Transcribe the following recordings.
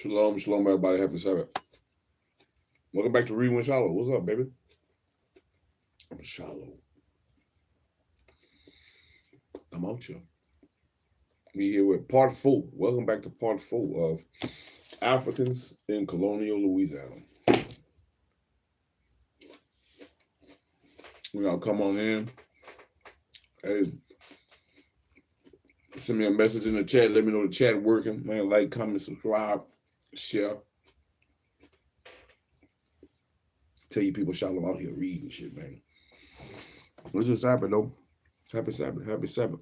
Shalom, shalom, everybody. Happy Sabbath. Welcome back to Reading with SHILO. What's up, baby? I'm SHILO. I'm out here. We here with part 4. Welcome back to part 4 of Africans in Colonial Louisiana. We're gonna come on in. Hey, send me a message in the chat. Let me know the chat working. Man, like, comment, subscribe, share. Tell you people SHILO out here reading shit, man. What's just happened though? Happy Sabbath. Happy Sabbath.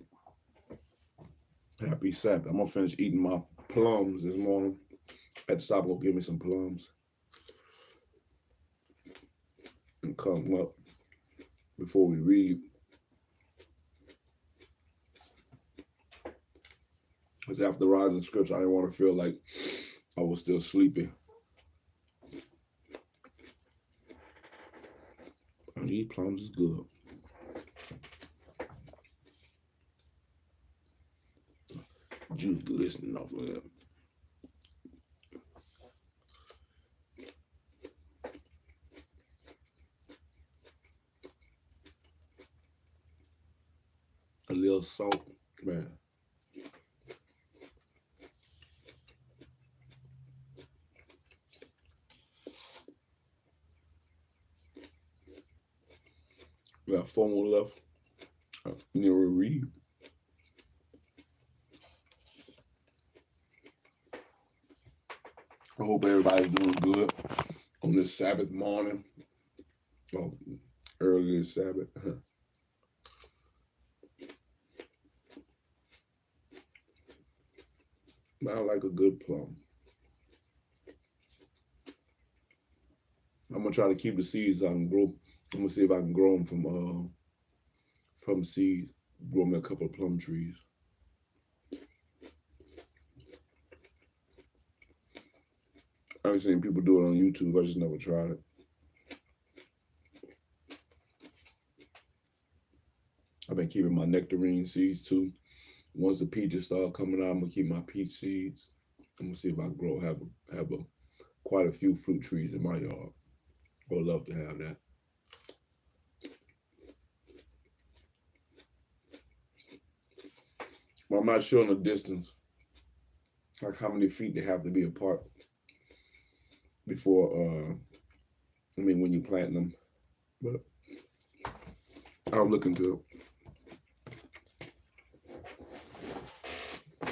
Happy Sabbath. I'm gonna finish eating my plums this morning. At the stop, go give me some plums and come up before we read. Because after rising scripts, I didn't want to feel like I was still sleepy. And these plums is good. Juice glistening off of that. A little salt, man. We got 4 more left. Near a read. I hope everybody's doing good on this Sabbath morning. Oh, early this Sabbath. I like a good plum. I'm gonna try to keep the seeds I can grow. I'm gonna see if I can grow them from seeds. Grow me a couple of plum trees. I've seen people do it on YouTube. I just never tried it. I've been keeping my nectarine seeds too. Once the peaches start coming out, I'm gonna keep my peach seeds. I'm gonna see if I can have quite a few fruit trees in my yard. I would love to have that. But I'm not sure in the distance, like how many feet they have to be apart before, when you plant them. But I'll look into it.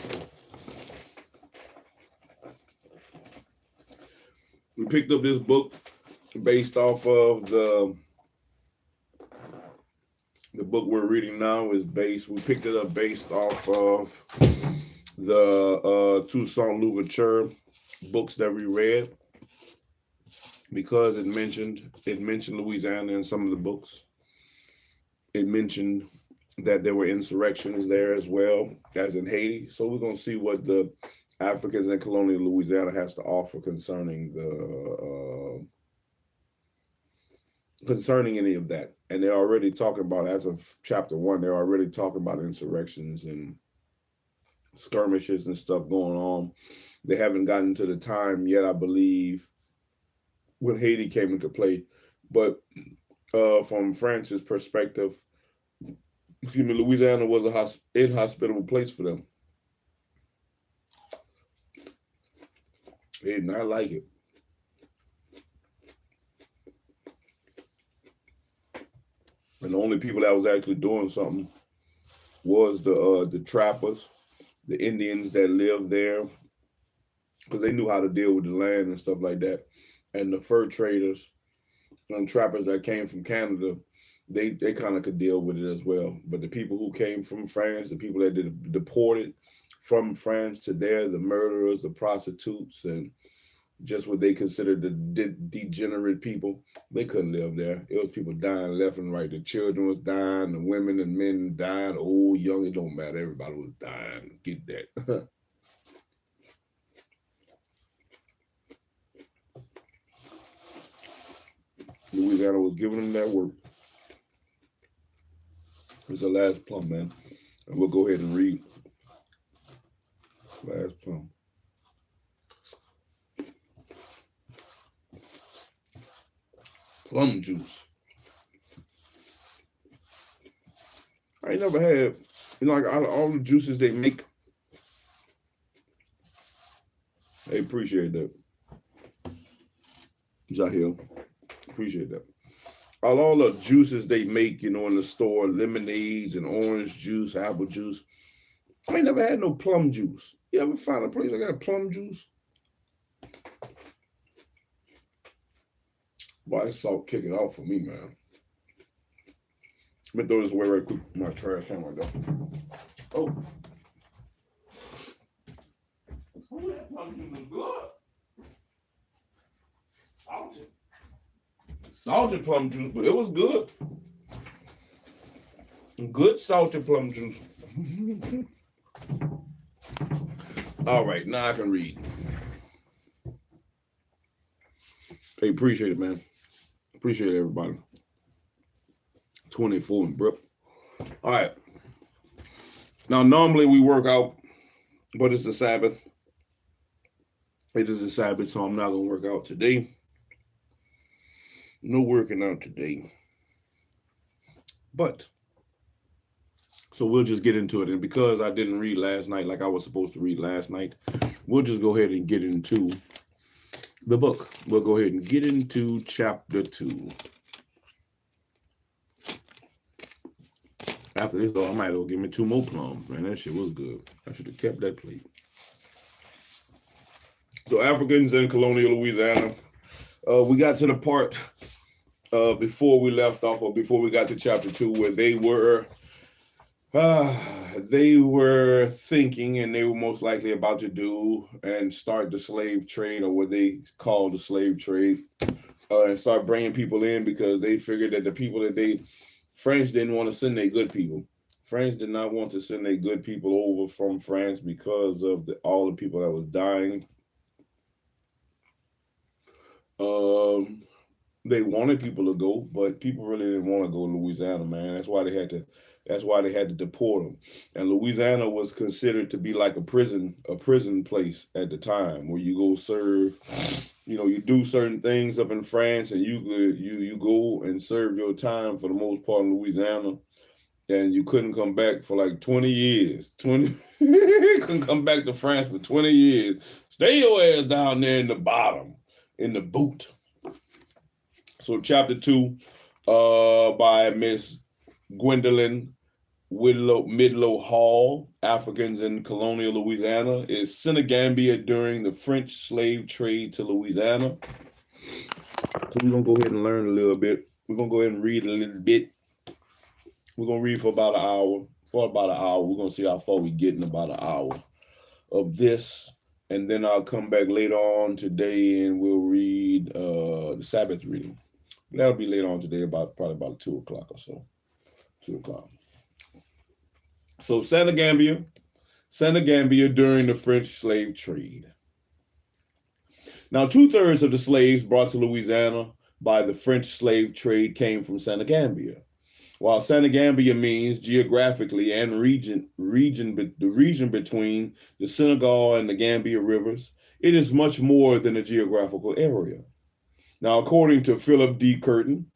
We picked up this book based off of the book we're reading now we picked it up based off of the Toussaint Louverture books that we read, because it mentioned Louisiana in some of the books. It mentioned that there were insurrections there as well as in Haiti. So we're going to see what the Africans in colonial Louisiana has to offer concerning any of that. And they're already talking about, as of chapter 1, they're already talking about insurrections and skirmishes and stuff going on. They haven't gotten to the time yet, I believe, when Haiti came into play. But from France's perspective, Louisiana was an inhospitable place for them. They did not like it. And the only people that was actually doing something was the trappers, the Indians that lived there, because they knew how to deal with the land and stuff like that. And the fur traders and trappers that came from Canada, they kind of could deal with it as well. But the people who came from France, the people that deported from France to there, the murderers, the prostitutes, and just what they considered the degenerate people, they couldn't live there. It was people dying left and right. The children was dying, the women and men dying, old, young, it don't matter. Everybody was dying. Get that. Louisiana was giving them that work. It's the last plum, man. And we'll go ahead and read. Last plum. plum juice. I ain't never had, like all the juices they make. They appreciate that. Zahil, appreciate that. All the juices they make, in the store, lemonades and orange juice, apple juice. I ain't never had no plum juice. You ever find a place that got plum juice? Boy, it's all kicking off for me, man. Let me throw this away right quick. My trash can right there. Oh. Oh, that plum juice is good. Salted plum juice, but it was good. Good salted plum juice. All right, now I can read. Hey, appreciate it, man. Appreciate it, everybody. 24 and Brooke. All right. Now, normally we work out, but it's a Sabbath. It is a Sabbath, so I'm not going to work out today. No working out today. But, so we'll just get into it. And because I didn't read last night like I was supposed to read last night, we'll just go ahead and get into the book. We'll go ahead and get into chapter 2. After this, though, I might as well give me 2 more plums. Man, that shit was good. I should have kept that plate. So Africans in Colonial Louisiana. We got to the part before we left off, or before we got to chapter 2, where they were thinking, and they were most likely about to do and start the slave trade, or what they call the slave trade, and start bringing people in, because they figured that the people that French didn't want to send their good people. French did not want to send their good people over from France because of all the people that was dying. They wanted people to go, but people really didn't want to go to Louisiana, man. That's why they had to deport them. And Louisiana was considered to be like a prison place at the time, where you go serve, you do certain things up in France, and you go and serve your time for the most part in Louisiana, and you couldn't come back for like 20 years. Couldn't come back to France for 20 years. Stay your ass down there in the bottom, in the boot. So chapter 2 by Miss GWENDOLYN MIDLO Hall, Africans in Colonial Louisiana, is Senegambia during the French slave trade to Louisiana. So we're going to go ahead and learn a little bit. We're going to go ahead and read a little bit. We're going to read for about an hour. We're going to see how far we get in about an hour of this. And then I'll come back later on today and we'll read the Sabbath reading. That'll be later on today, probably about 2 o'clock or so. 2 o'clock. So Senegambia during the French slave trade. Now, 2/3 of the slaves brought to Louisiana by the French slave trade came from Senegambia. While Senegambia means geographically and the region between the Senegal and the Gambia rivers, it is much more than a geographical area. Now, according to Philip D. Curtin,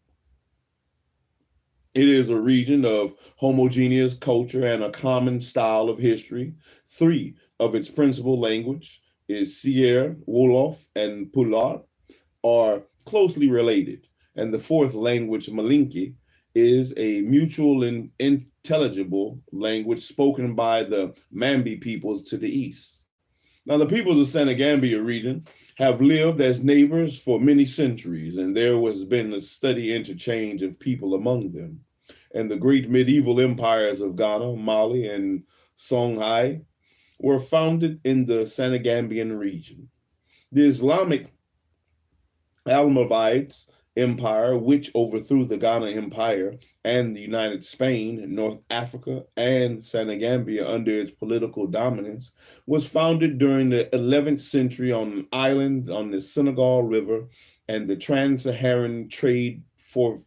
it is a region of homogeneous culture and a common style of history. 3 of its principal language is Sierra, Wolof, and Pulaar are closely related. And the 4th language, Malinke, is a mutual and intelligible language spoken by the Mambi peoples to the east. Now, the peoples of Senegambia region have lived as neighbors for many centuries, and there has been a steady interchange of people among them. And the great medieval empires of Ghana, Mali, and Songhai were founded in the Senegambian region. The Islamic Almoravides Empire, which overthrew the Ghana Empire and the United Spain, North Africa, and Senegambia under its political dominance, was founded during the 11th century on an island on the Senegal River, and the trans-Saharan trade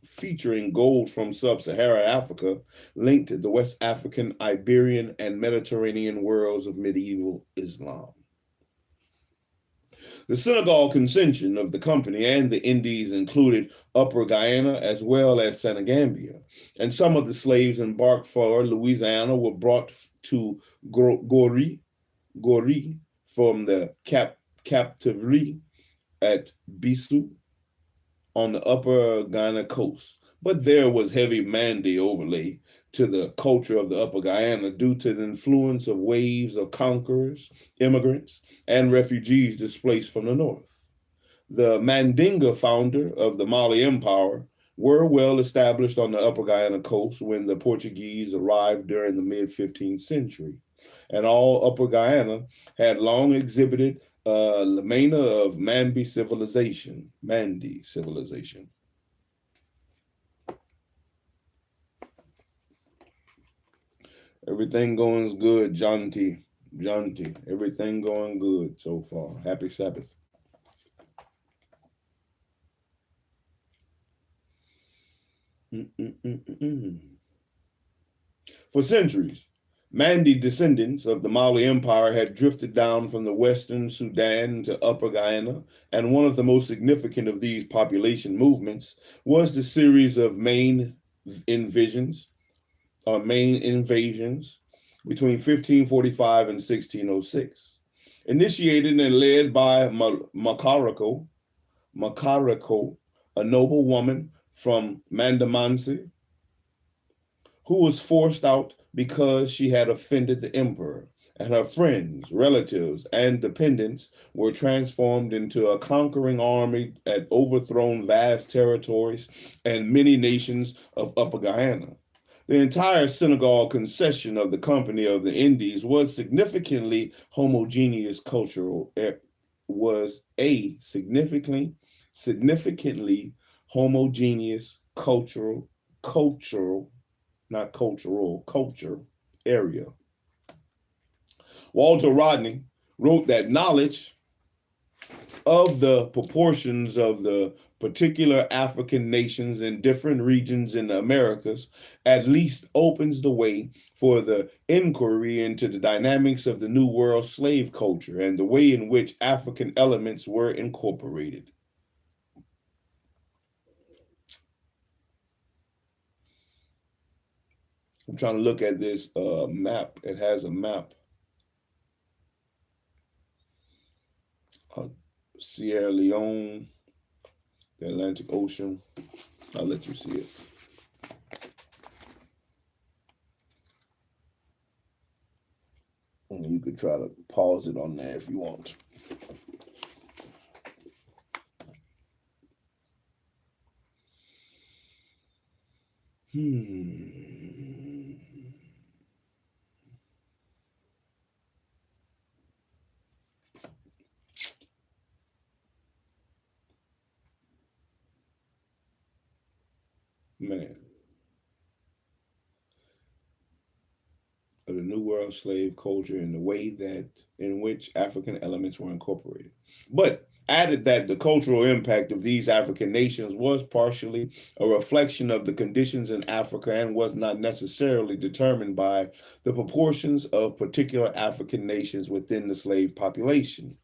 featuring gold from sub-Saharan Africa linked the West African, Iberian, and Mediterranean worlds of medieval Islam. The Senegal concession of the company and the Indies included Upper Guyana as well as Senegambia, and some of the slaves embarked for Louisiana were brought to Gorée from the captivity at Bissau on the Upper Guyana coast. But there was heavy Mande overlay to the culture of the Upper Guyana due to the influence of waves of conquerors, immigrants, and refugees displaced from the north. The Mandinga founder of the Mali Empire were well established on the Upper Guyana coast when the Portuguese arrived during the mid-15th century. And all Upper Guyana had long exhibited lamena of Mandi civilization. Everything going good, Jonty. Everything going good so far. Happy Sabbath. For centuries, Mandi descendants of the Mali Empire had drifted down from the western Sudan to Upper Guyana, and one of the most significant of these population movements was the series of main invasions between 1545 and 1606, initiated and led by Makarako, a noble woman from Mandamansi, who was forced out because she had offended the emperor, and her friends, relatives, and dependents were transformed into a conquering army that overthrown vast territories and many nations of Upper Guyana. The entire Senegal concession of the Company of the Indies was significantly homogeneous cultural, significantly homogeneous culture area. Walter Rodney wrote that knowledge of the proportions of the particular African nations in different regions in the Americas at least opens the way for the inquiry into the dynamics of the New World slave culture and the way in which African elements were incorporated. I'm trying to look at this map. It has a map. Sierra Leone, the Atlantic Ocean. I'll let you see it. And you could try to pause it on there if you want. Man. Of the New World slave culture and the way that in which African elements were incorporated. But added that the cultural impact of these African nations was partially a reflection of the conditions in Africa and was not necessarily determined by the proportions of particular African nations within the slave population.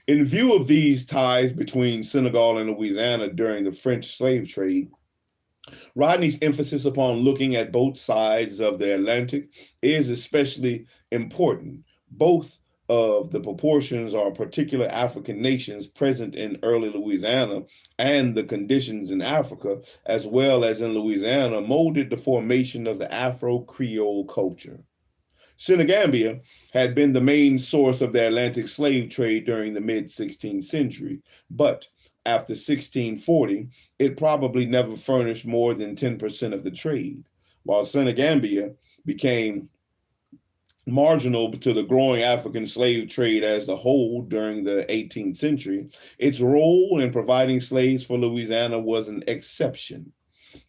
In view of these ties between Senegal and Louisiana during the French slave trade, Rodney's emphasis upon looking at both sides of the Atlantic is especially important. Both of the proportions are particular African nations present in early Louisiana and the conditions in Africa, as well as in Louisiana, molded the formation of the Afro-Creole culture. Senegambia had been the main source of the Atlantic slave trade during the mid-16th century, but after 1640, it probably never furnished more than 10% of the trade, while Senegambia became marginal to the growing African slave trade as a whole during the 18th century. Its role in providing slaves for Louisiana was an exception.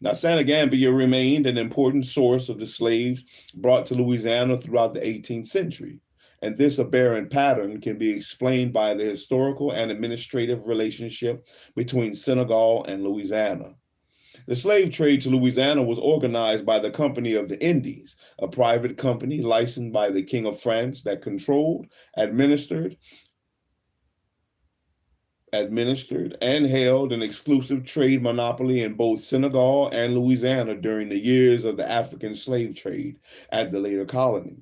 Now, Senegambia remained an important source of the slaves brought to Louisiana throughout the 18th century. And this aberrant pattern can be explained by the historical and administrative relationship between Senegal and Louisiana. The slave trade to Louisiana was organized by the Company of the Indies, a private company licensed by the King of France that controlled, administered, administered and held an exclusive trade monopoly in both Senegal and Louisiana during the years of the African slave trade to the later colony.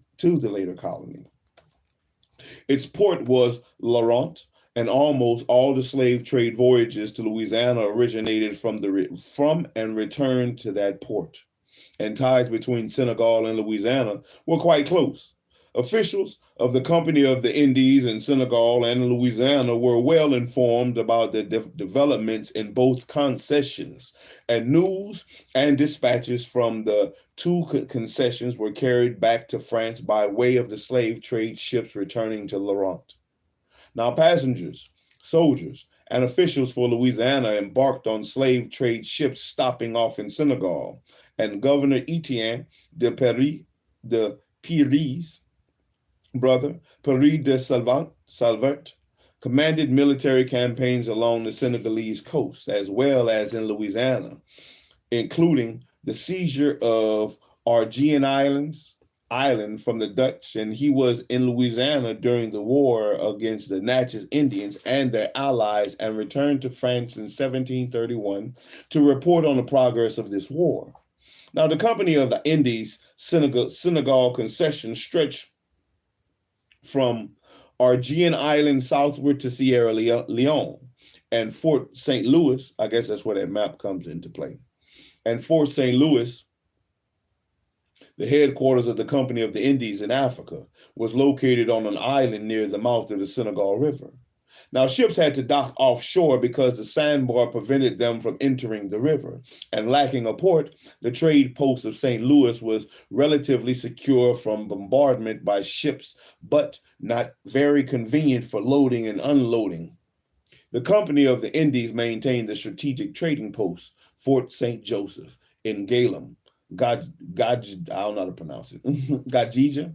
Its port was Laurent, and almost all the slave trade voyages to Louisiana originated from and returned to that port, and ties between Senegal and Louisiana were quite close. Officials of the Company of the Indies in Senegal and Louisiana were well informed about the developments in both concessions, and news and dispatches from the two concessions were carried back to France by way of the slave trade ships returning to Laurent. Now, passengers, soldiers, and officials for Louisiana embarked on slave trade ships stopping off in Senegal, and Governor Etienne de Piries' brother, Paris de Salvert, commanded military campaigns along the Senegalese coast, as well as in Louisiana, including the seizure of Argean Island from the Dutch, and he was in Louisiana during the war against the Natchez Indians and their allies, and returned to France in 1731 to report on the progress of this war. Now, the Company of the Indies Senegal concession stretched from Argean Island southward to Sierra Leone, and Fort St. Louis, I guess that's where that map comes into play, and Fort St. Louis, the headquarters of the Company of the Indies in Africa, was located on an island near the mouth of the Senegal River. Now, ships had to dock offshore because the sandbar prevented them from entering the river, and lacking a port, the trade post of St. Louis was relatively secure from bombardment by ships, but not very convenient for loading and unloading. The Company of the Indies maintained the strategic trading post, Fort St. Joseph, in Galem, I don't know how to pronounce it, Gajiga,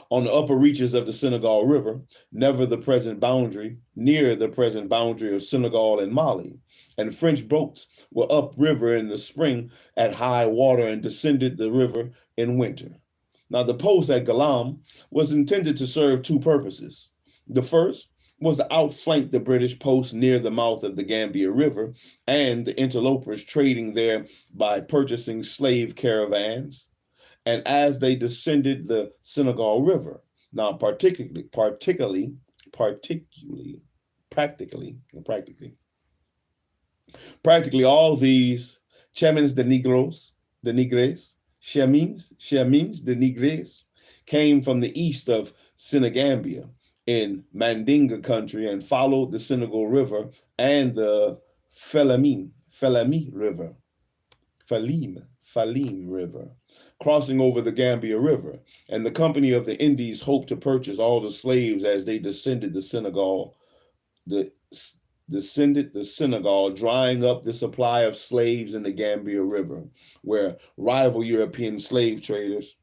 on the upper reaches of the Senegal River, near the present boundary of Senegal and Mali. And French boats were upriver in the spring at high water and descended the river in winter. Now, the post at Galam was intended to serve two purposes. The first was to outflank the British post near the mouth of the Gambia River and the interlopers trading there by purchasing slave caravans, and as they descended the Senegal River. Now, practically, all these chemins de Negres, came from the east of Senegambia in Mandinga country and followed the Senegal River and the Falim River, crossing over the Gambia River, and the Company of the Indies hoped to purchase all the slaves as they descended the Senegal, drying up the supply of slaves in the Gambia River, where rival European slave traders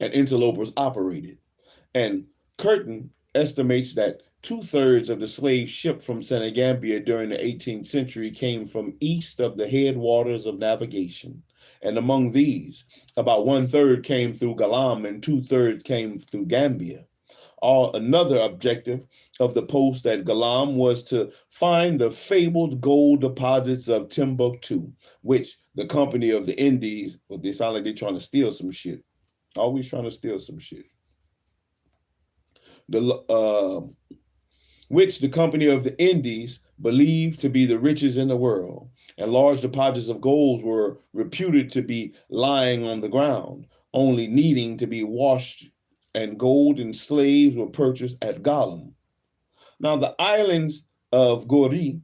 and interlopers operated. And Curtin estimates that 2/3 of the slaves shipped from Senegambia during the 18th century came from east of the headwaters of navigation. And among these, about 1/3 came through Galam and 2/3 came through Gambia. Another objective of the post at Galam was to find the fabled gold deposits of Timbuktu, which the Company of the Indies, well, they sound like they're trying to steal some shit. Always trying to steal some shit. Which the Company of the Indies believed to be the richest in the world, and large deposits of gold were reputed to be lying on the ground, only needing to be washed, and gold and slaves were purchased at Galam. Now, the islands of Gori,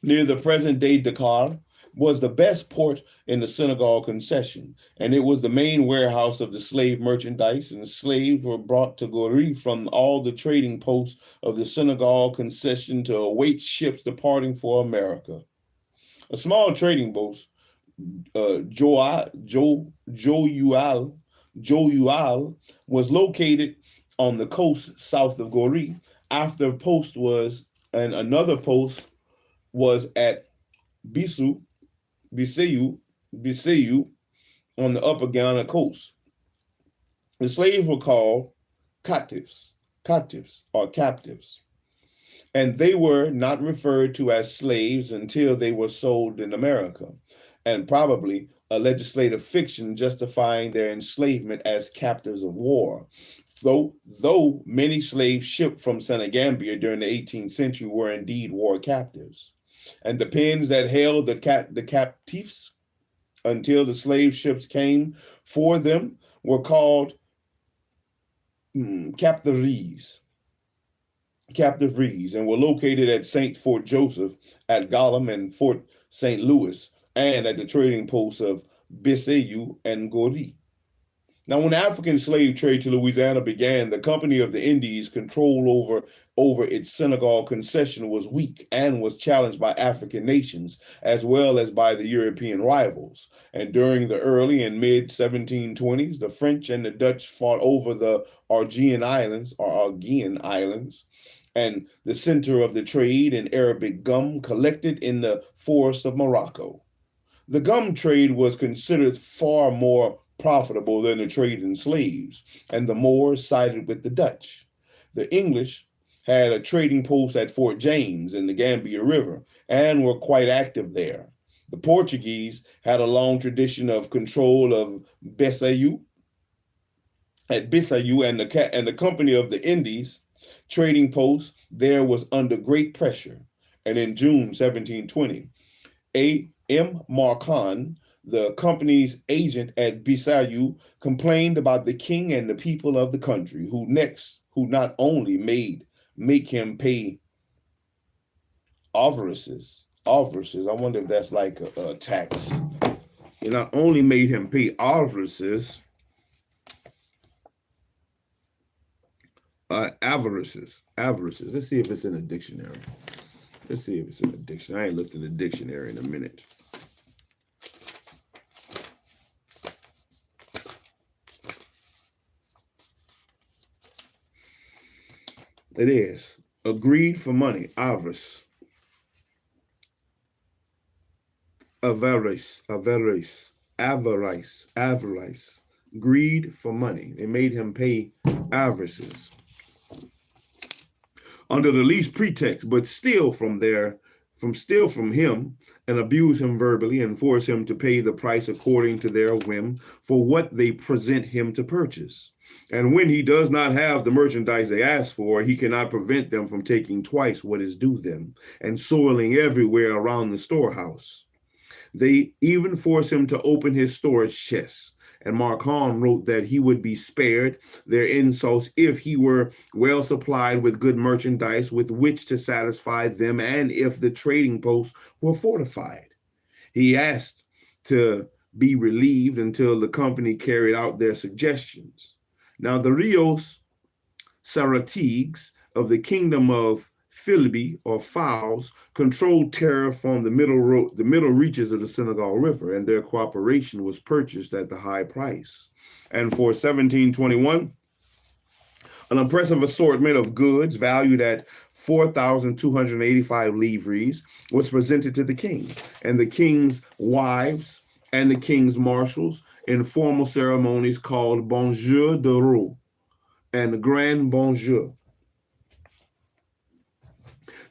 near the present-day Dakar, was the best port in the Senegal concession, and it was the main warehouse of the slave merchandise, and slaves were brought to Gori from all the trading posts of the Senegal concession to await ships departing for America. A small trading boat, Joyual, was located on the coast south of Gori. After post was, and another post was at Biseu on the upper Ghana coast. The slaves were called captives or captives. And they were not referred to as slaves until they were sold in America, and probably a legislative fiction justifying their enslavement as captives of war. Though many slaves shipped from Senegambia during the 18th century were indeed war captives. And the pens that held the captives until the slave ships came for them were called captiveries, and were located at St. Fort Joseph, at Gollum and Fort St. Louis, and at the trading posts of Bisayu and Goree. Now, when the African slave trade to Louisiana began, the Company of the Indies' control over its Senegal concession was weak and was challenged by African nations as well as by the European rivals. And during the early and mid 1720s, the French and the Dutch fought over the Aegean Islands, and the center of the trade in Arabic gum collected in the forests of Morocco. The gum trade was considered far more profitable than the trade in slaves, and the Moors sided with the Dutch. The English had a trading post at Fort James in the Gambia River and were quite active there. The Portuguese had a long tradition of control of Bisayu, and the Company of the Indies trading post there was under great pressure. And in June 1720, A.M. Marcon, the company's agent at Bisayu, complained about the king and the people of the country, who not only make him pay avarices. I wonder if that's like a tax. He not only made him pay avarices, avarices. Let's see if it's in a dictionary. I ain't looked in the dictionary in a minute. It is agreed for money, avarice. Avarice. Greed for money. They made him pay avarices under the least pretext, but steal from him and abuse him verbally and force him to pay the price according to their whim for what they present him to purchase. And when he does not have the merchandise they ask for, he cannot prevent them from taking twice what is due them and soiling everywhere around the storehouse. They even force him to open his storage chests. And Marcon wrote that he would be spared their insults if he were well supplied with good merchandise with which to satisfy them, and if the trading posts were fortified. He asked to be relieved until the company carried out their suggestions. Now, the Rios Saratigues of the kingdom of Philby or Fowls controlled tariff from the middle reaches of the Senegal River, and their cooperation was purchased at the high price. And for 1721, an impressive assortment of goods valued at 4,285 livres was presented to the king, and the king's wives and the king's marshals in formal ceremonies called Bonjour de Roi and Grand Bonjour.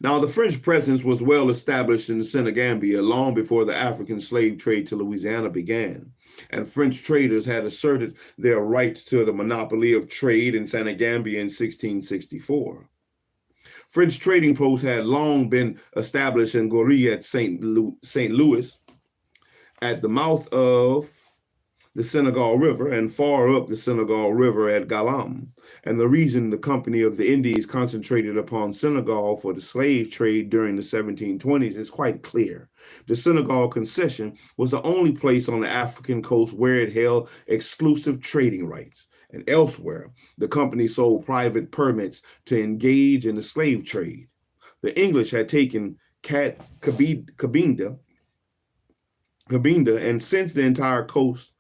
Now, the French presence was well established in Senegambia long before the African slave trade to Louisiana began, and French traders had asserted their rights to the monopoly of trade in Senegambia in 1664. French trading posts had long been established in Goree at St. Louis, at the mouth of the Senegal River, and far up the Senegal River at Galam. And the reason the Company of the Indies concentrated upon Senegal for the slave trade during the 1720s is quite clear. The Senegal concession was the only place on the African coast where it held exclusive trading rights. And elsewhere, the company sold private permits to engage in the slave trade. The English had taken Cabinda, and since the entire coast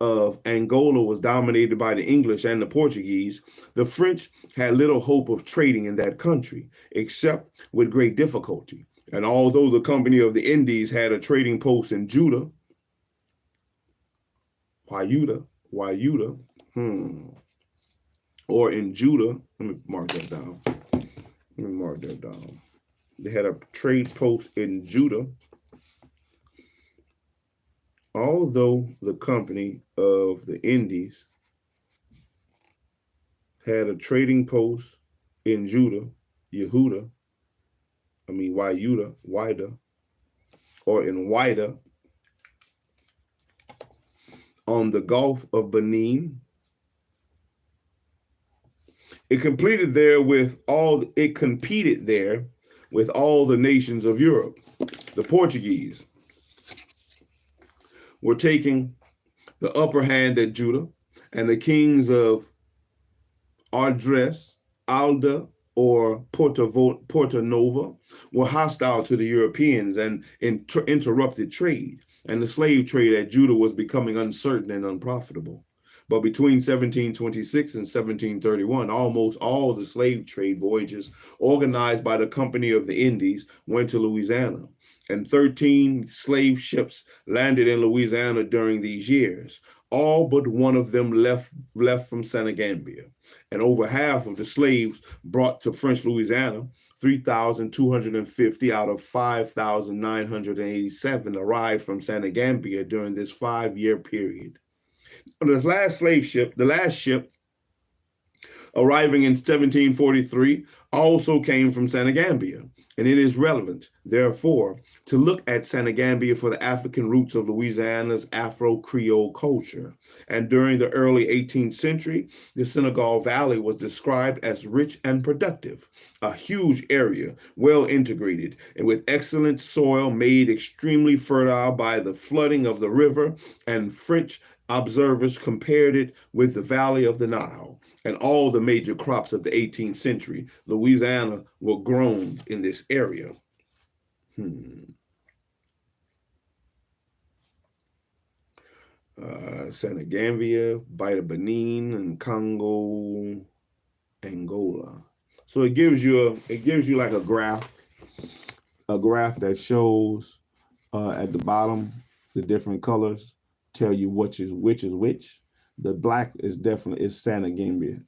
of Angola was dominated by the English and the Portuguese, the French had little hope of trading in that country, except with great difficulty. And although the Company of the Indies had a trading post in Wayuda, or in Judah. Let me mark that down. They had a trade post in Judah. Although the company of the Indies had a trading post in Judah, Wida, or in Wida, on the Gulf of Benin. It competed there with all the nations of Europe. The Portuguese were taking the upper hand at Judah, and the kings of Ardres, Alda, or Porto Nova were hostile to the Europeans and interrupted trade. And the slave trade at Judah was becoming uncertain and unprofitable. But between 1726 and 1731, almost all the slave trade voyages organized by the Company of the Indies went to Louisiana. And 13 slave ships landed in Louisiana during these years. All but one of them left from Senegambia. And over half of the slaves brought to French Louisiana, 3,250 out of 5,987 arrived from Senegambia during this 5-year period. The last ship arriving in 1743 also came from Senegambia, and it is relevant, therefore, to look at Senegambia for the African roots of Louisiana's Afro-Creole culture. And during the early 18th century, the Senegal Valley was described as rich and productive, a huge area, well integrated, and with excellent soil made extremely fertile by the flooding of the river, and French observers compared it with the valley of the Nile, and all the major crops of the 18th century, Louisiana, were grown in this area. Senegambia, Bita Benin, and Congo, Angola. So it gives you like a graph that shows at the bottom the different colors. Tell you which is which. The black is definitely Senegambia.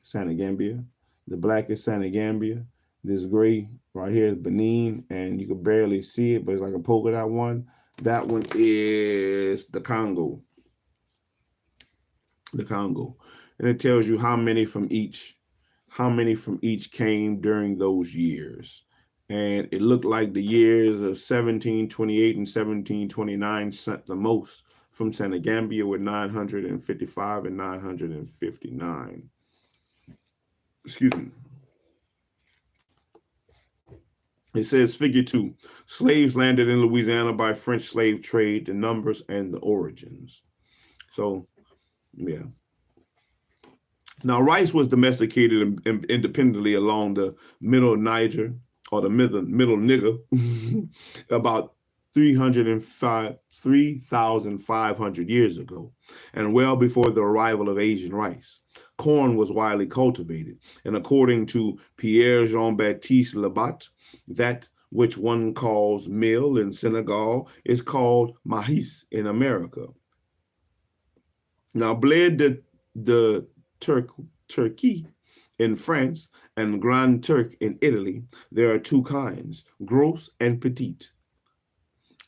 The black is Senegambia. This gray right here is Benin, and you can barely see it, but it's like a polka dot one. That one is the Congo. The Congo. And it tells you how many from each came during those years. And it looked like the years of 1728 and 1729 sent the most from Senegambia with 955 and 959. Excuse me. It says figure 2, slaves landed in Louisiana by French slave trade, the numbers and the origins. So, yeah. Now, rice was domesticated independently along the middle Niger, or the middle nigger, about 3,500 years ago, and well before the arrival of Asian rice. Corn was widely cultivated, and according to Pierre Jean-Baptiste Labat, that which one calls meal in Senegal is called maïs in America. Now, blé de Turkey in France and Grand Turk in Italy, there are two kinds, gros and petit.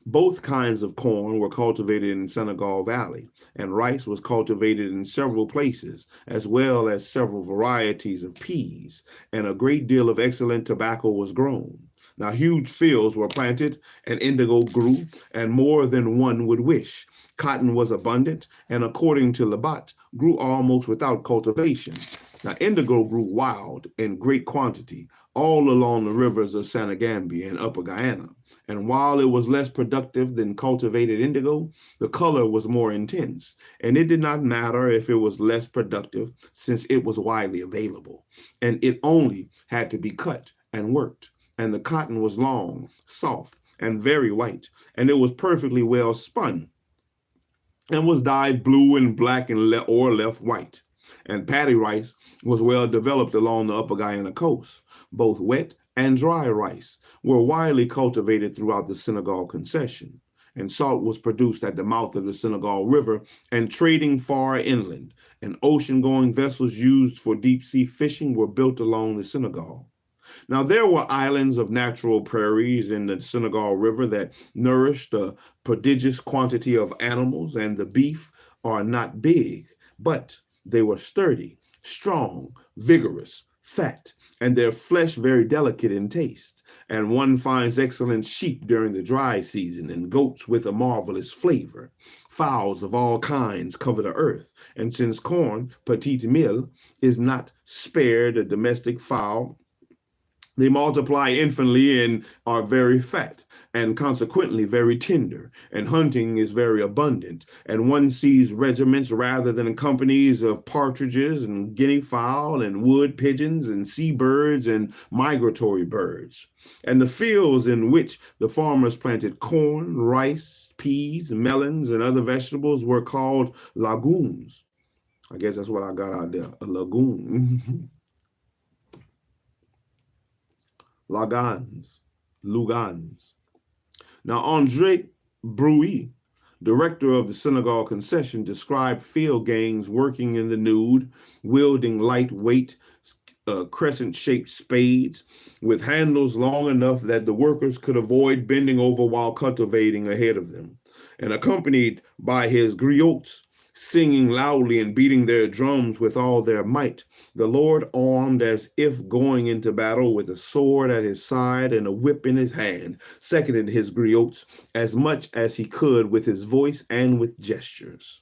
Both kinds of corn were cultivated in Senegal Valley, and rice was cultivated in several places, as well as several varieties of peas, and a great deal of excellent tobacco was grown. Now, huge fields were planted, and indigo grew, and more than one would wish. Cotton was abundant, and according to Labat, grew almost without cultivation. Now, indigo grew wild in great quantity all along the rivers of Senegambia and Upper Guyana. And while it was less productive than cultivated indigo, the color was more intense. And it did not matter if it was less productive, since it was widely available. And it only had to be cut and worked. And the cotton was long, soft, and very white. And it was perfectly well spun and was dyed blue and black or left white. And paddy rice was well developed along the Upper Guyana coast. Both wet and dry rice were widely cultivated throughout the Senegal concession. and salt was produced at the mouth of the Senegal River, and trading far inland, and ocean-going vessels used for deep-sea fishing were built along the Senegal. Now, there were islands of natural prairies in the Senegal River that nourished a prodigious quantity of animals, and the beef are not big, but they were sturdy, strong, vigorous, fat, and their flesh very delicate in taste. And one finds excellent sheep during the dry season, and goats with a marvelous flavor. Fowls of all kinds cover the earth, and since corn, petit mille, is not spared a domestic fowl, they multiply infinitely and are very fat, and consequently very tender, and hunting is very abundant, and one sees regiments rather than companies of partridges and guinea fowl and wood pigeons and seabirds and migratory birds. And the fields in which the farmers planted corn, rice, peas, melons, and other vegetables were called lagoons. I guess that's what I got out there, a lagoon. Lugans. Now, Andre Bruy, director of the Senegal concession, described field gangs working in the nude, wielding lightweight crescent-shaped spades with handles long enough that the workers could avoid bending over while cultivating ahead of them, and accompanied by his griots, singing loudly and beating their drums with all their might, the Lord armed as if going into battle with a sword at his side and a whip in his hand, seconded his griots as much as he could with his voice and with gestures.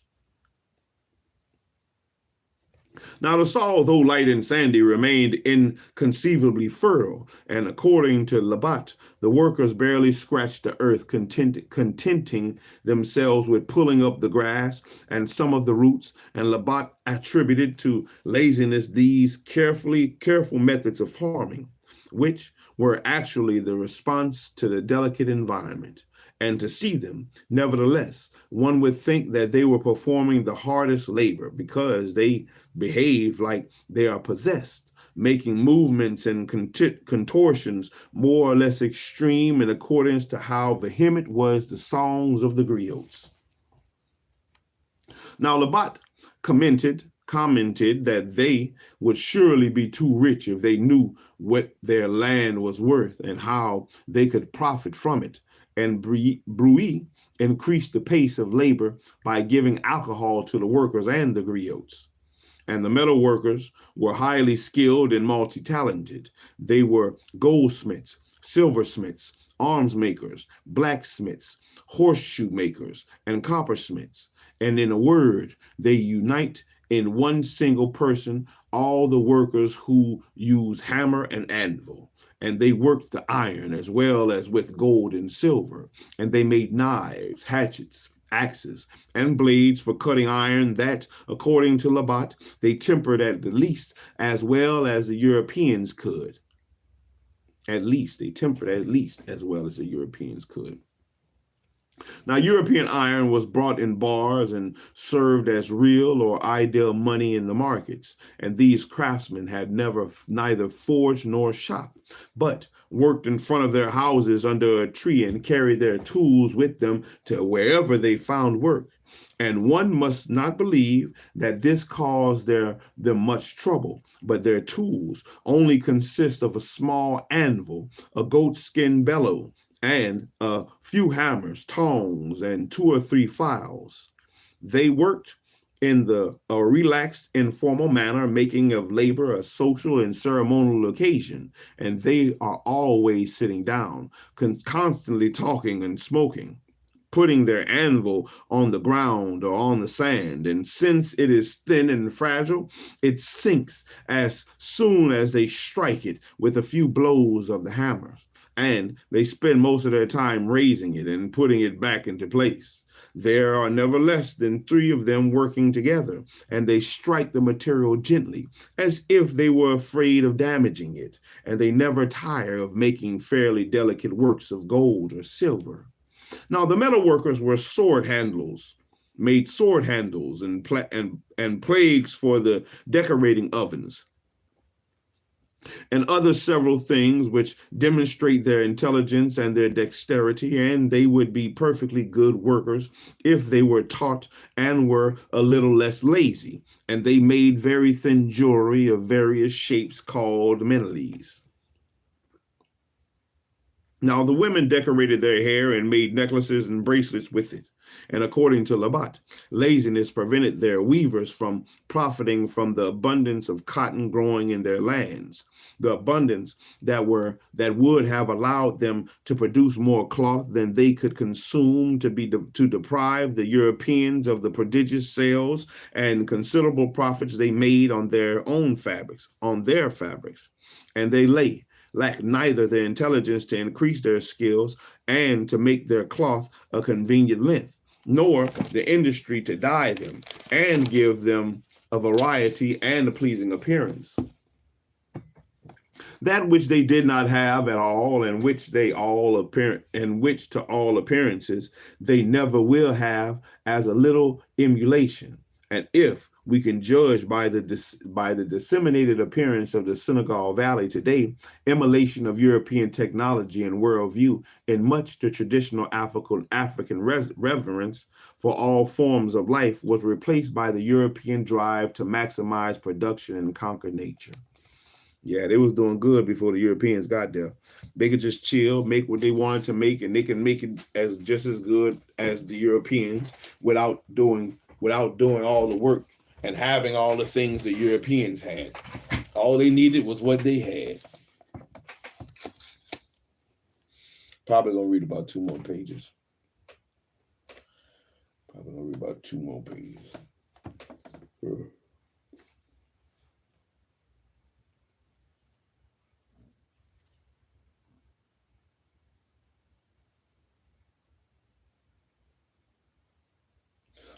Now the soil, though light and sandy, remained inconceivably fertile, and according to Labat, the workers barely scratched the earth, contenting themselves with pulling up the grass and some of the roots, and Labat attributed to laziness these careful methods of farming, which were actually the response to the delicate environment. And to see them, nevertheless, one would think that they were performing the hardest labor because they behave like they are possessed, making movements and contortions more or less extreme in accordance to how vehement was the songs of the griots. Now, Labat commented that they would surely be too rich if they knew what their land was worth and how they could profit from it. And Bruy increased the pace of labor by giving alcohol to the workers and the griots. And the metal workers were highly skilled and multi-talented. They were goldsmiths, silversmiths, arms makers, blacksmiths, horseshoe makers, and coppersmiths. And in a word, they unite in one single person all the workers who use hammer and anvil. And they worked the iron as well as with gold and silver. And they made knives, hatchets, axes, and blades for cutting iron that, according to Labat, they tempered at the least as well as the Europeans could. At least, they tempered at least as well as the Europeans could. Now, European iron was brought in bars and served as real or ideal money in the markets, and these craftsmen had neither forged nor shop, but worked in front of their houses under a tree and carried their tools with them to wherever they found work. And one must not believe that this caused them much trouble, but their tools only consist of a small anvil, a goatskin bellow, and a few hammers, tongs, and 2 or 3 files. They worked in a relaxed, informal manner, making of labor a social and ceremonial occasion, and they are always sitting down, constantly talking and smoking, putting their anvil on the ground or on the sand, and since it is thin and fragile, it sinks as soon as they strike it with a few blows of the hammers. And they spend most of their time raising it and putting it back into place. There are never less than 3 of them working together, and they strike the material gently, as if they were afraid of damaging it, and they never tire of making fairly delicate works of gold or silver. Now, the metal workers were made sword handles and plagues for the decorating ovens. and other several things which demonstrate their intelligence and their dexterity, and they would be perfectly good workers if they were taught and were a little less lazy. And they made very thin jewelry of various shapes called menilies. Now the women decorated their hair and made necklaces and bracelets with it. And according to Labat, laziness prevented their weavers from profiting from the abundance of cotton growing in their lands, the abundance that would have allowed them to produce more cloth than they could consume, to deprive the Europeans of the prodigious sales and considerable profits they made on their fabrics. And they lack neither the intelligence to increase their skills and to make their cloth a convenient length, nor the industry to dye them and give them a variety and a pleasing appearance. That which they did not have at all, and which to all appearances they never will have, as a little emulation. And if we can judge by the disseminated appearance of the Senegal Valley today, emulation of European technology and worldview in much the traditional African reverence for all forms of life was replaced by the European drive to maximize production and conquer nature. Yeah, they was doing good before the Europeans got there. They could just chill, make what they wanted to make, and they can make it just as good as the Europeans without doing all the work and having all the things the Europeans had. All they needed was what they had. Probably gonna read about 2 more pages.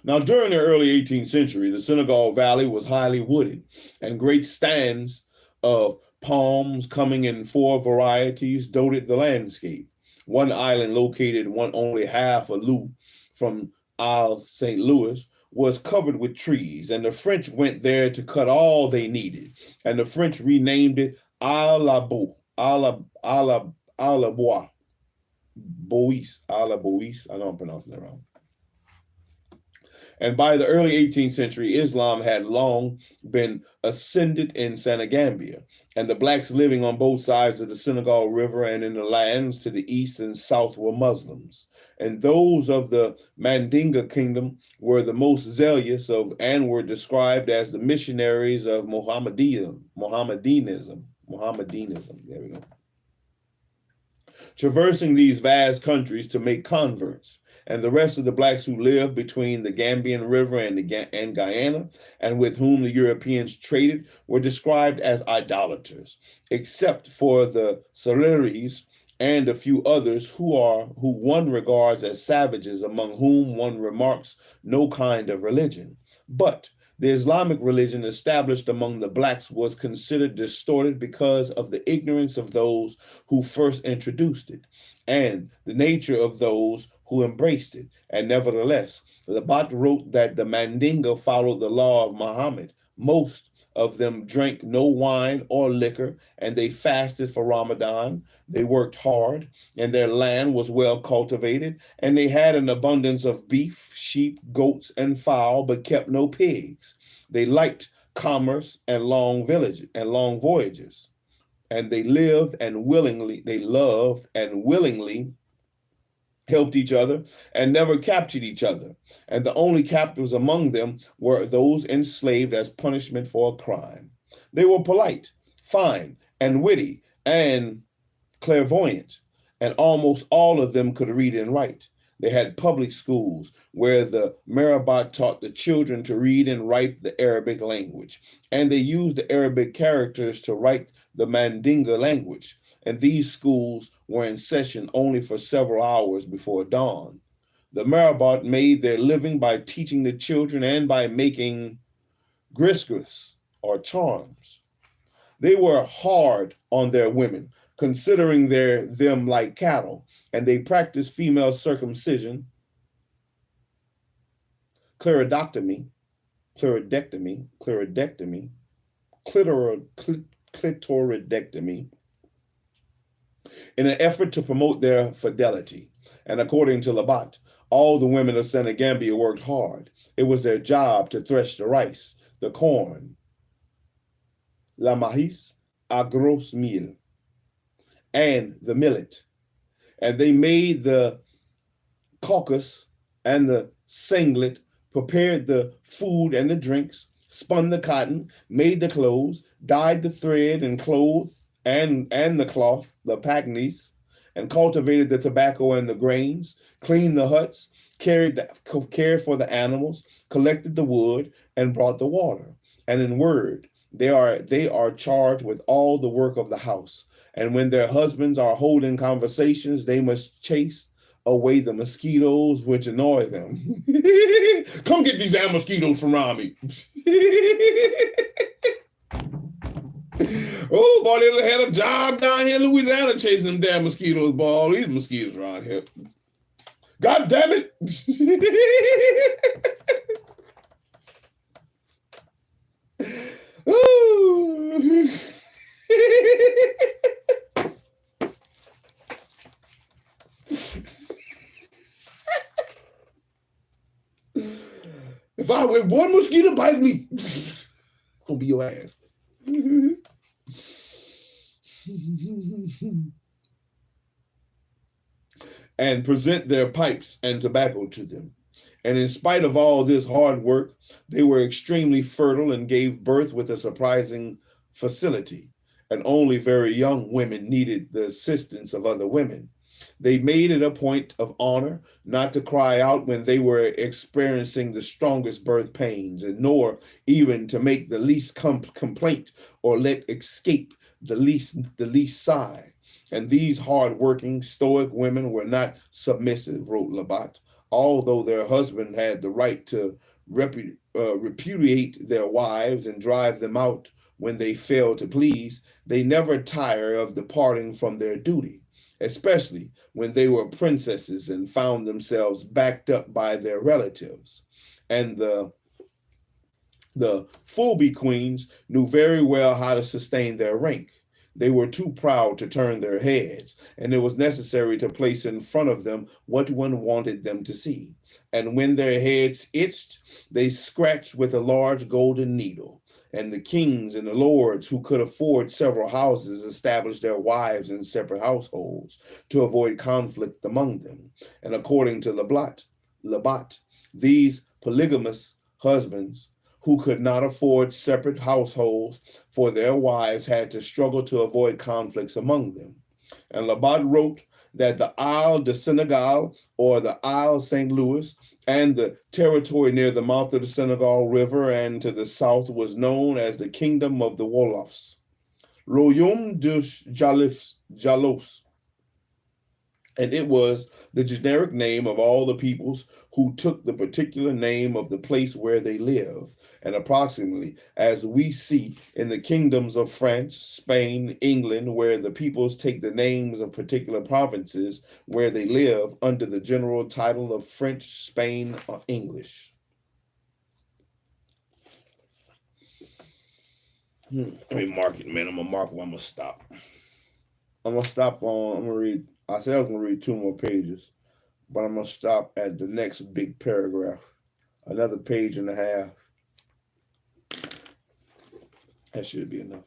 Now, during the early 18th century, the Senegal Valley was highly wooded, and great stands of palms coming in 4 varieties dotted the landscape. One island located only half a lieutenant from Isle St. Louis was covered with trees, and the French went there to cut all they needed, and the French renamed it Isle la Bois. I know I'm pronouncing that wrong. And by the early 18th century, Islam had long been ascendant in Senegambia, and the blacks living on both sides of the Senegal River and in the lands to the east and south were Muslims. And those of the Mandinga kingdom were the most zealous of and were described as the missionaries of Mohammedanism. There we go. Traversing these vast countries to make converts. And the rest of the blacks who lived between the Gambian River and Guyana, and with whom the Europeans traded, were described as idolaters, except for the Saleries and a few others who one regards as savages, among whom one remarks no kind of religion. But the Islamic religion established among the blacks was considered distorted because of the ignorance of those who first introduced it, and the nature of those who embraced it. And nevertheless, Labat wrote that the Mandinga followed the law of Muhammad. Most of them drank no wine or liquor, and they fasted for Ramadan. They worked hard, and their land was well cultivated, and they had an abundance of beef, sheep, goats, and fowl, but kept no pigs. They liked commerce and long voyages, and they loved and willingly helped each other and never captured each other. And the only captives among them were those enslaved as punishment for a crime. They were polite, fine, and witty, and clairvoyant, and almost all of them could read and write. They had public schools where the Marabat taught the children to read and write the Arabic language, and they used the Arabic characters to write the Mandinga language. And these schools were in session only for several hours before dawn. The Marabat made their living by teaching the children and by making grisgris, or charms. They were hard on their women, considering them like cattle, and they practiced female circumcision, clitoridectomy, clitoridectomy in an effort to promote their fidelity. And according to Labat, all the women of Senegambia worked hard. It was their job to thresh the rice, the corn, la maïs, a gros mil, and the millet. And they made the caucus and the singlet, prepared the food and the drinks, spun the cotton, made the clothes, dyed the thread and clothed and the cloth, the packnies, and cultivated the tobacco and the grains, cleaned the huts, cared for the animals, collected the wood, and brought the water. And in word, they are charged with all the work of the house. And when their husbands are holding conversations, they must chase away the mosquitoes which annoy them. Come get these damn mosquitoes from around me. Oh, boy, they had a job down here in Louisiana chasing them damn mosquitoes, boy. All these mosquitoes around here. God damn it. Ooh. If one mosquito bite me, it's gonna be your ass. And present their pipes and tobacco to them. And in spite of all this hard work, they were extremely fertile and gave birth with a surprising facility. And only very young women needed the assistance of other women. They made it a point of honor not to cry out when they were experiencing the strongest birth pains, and nor even to make the least complaint or let escape the least sigh. And these hard-working, stoic women were not submissive, wrote Labat. Although their husband had the right to repudiate their wives and drive them out when they failed to please, they never tire of departing from their duty, especially when they were princesses and found themselves backed up by their relatives. And the Fulbe queens knew very well how to sustain their rank. They were too proud to turn their heads, and it was necessary to place in front of them what one wanted them to see. And when their heads itched, they scratched with a large golden needle. And the kings and the lords who could afford several houses established their wives in separate households to avoid conflict among them. And according to Labat, these polygamous husbands who could not afford separate households for their wives had to struggle to avoid conflicts among them. And Labat wrote that the Isle de Senegal, or the Isle St. Louis, and the territory near the mouth of the Senegal River and to the south was known as the Kingdom of the Wolofs, Royaume de Jalos. And it was the generic name of all the peoples who took the particular name of the place where they live. And approximately as we see in the kingdoms of France, Spain, England, where the peoples take the names of particular provinces where they live under the general title of French, Spain, or English. Let me mark it, man. I'm gonna mark where I'm gonna stop. I'm gonna read. I said I was going to read 2 more pages, but I'm going to stop at the next big paragraph, another page and a half. That should be enough.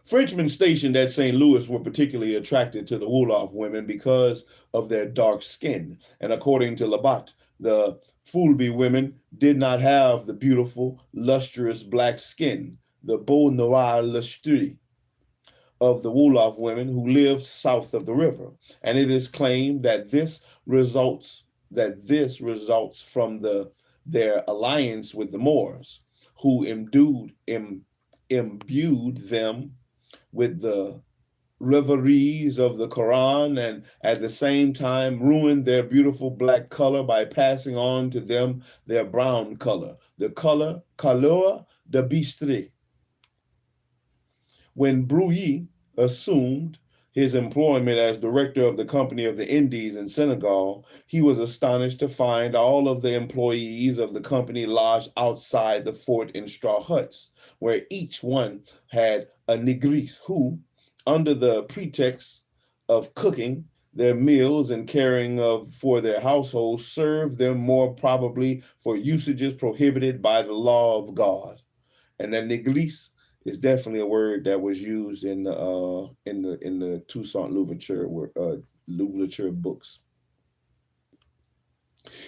Frenchmen stationed at St. Louis were particularly attracted to the Wolof women because of their dark skin. And according to Labat, the Fulbe women did not have the beautiful, lustrous black skin, the beau noir lustreux of the Wolof women who lived south of the river. And it is claimed that this results from their alliance with the Moors, who imbued them with the reveries of the Quran, and at the same time ruined their beautiful black color by passing on to them their brown color, the couleur de Bistri. When Brouilly assumed his employment as director of the Company of the Indies in Senegal, he was astonished to find all of the employees of the company lodged outside the fort in straw huts, where each one had a nigris who, under the pretext of cooking their meals and caring for their households, served them more probably for usages prohibited by the law of God. And that nigris is definitely a word that was used in the Toussaint Louverture books.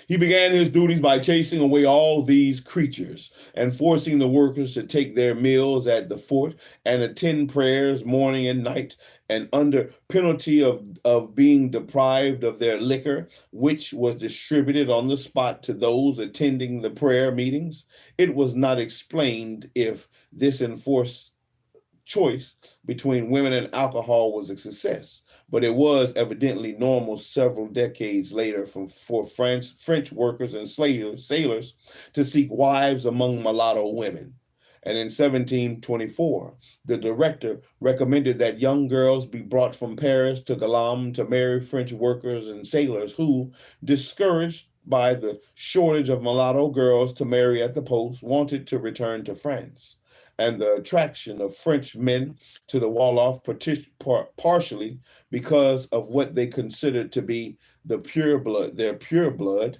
He began his duties by chasing away all these creatures and forcing the workers to take their meals at the fort and attend prayers morning and night, and under penalty of being deprived of their liquor, which was distributed on the spot to those attending the prayer meetings. It was not explained if this enforced choice between women and alcohol was a success, but it was evidently normal several decades later for French workers and sailors to seek wives among mulatto women. And in 1724, the director recommended that young girls be brought from Paris to Galam to marry French workers and sailors who, discouraged by the shortage of mulatto girls to marry at the post, wanted to return to France. And the attraction of French men to the Wolof, partially because of what they considered to be their pure blood,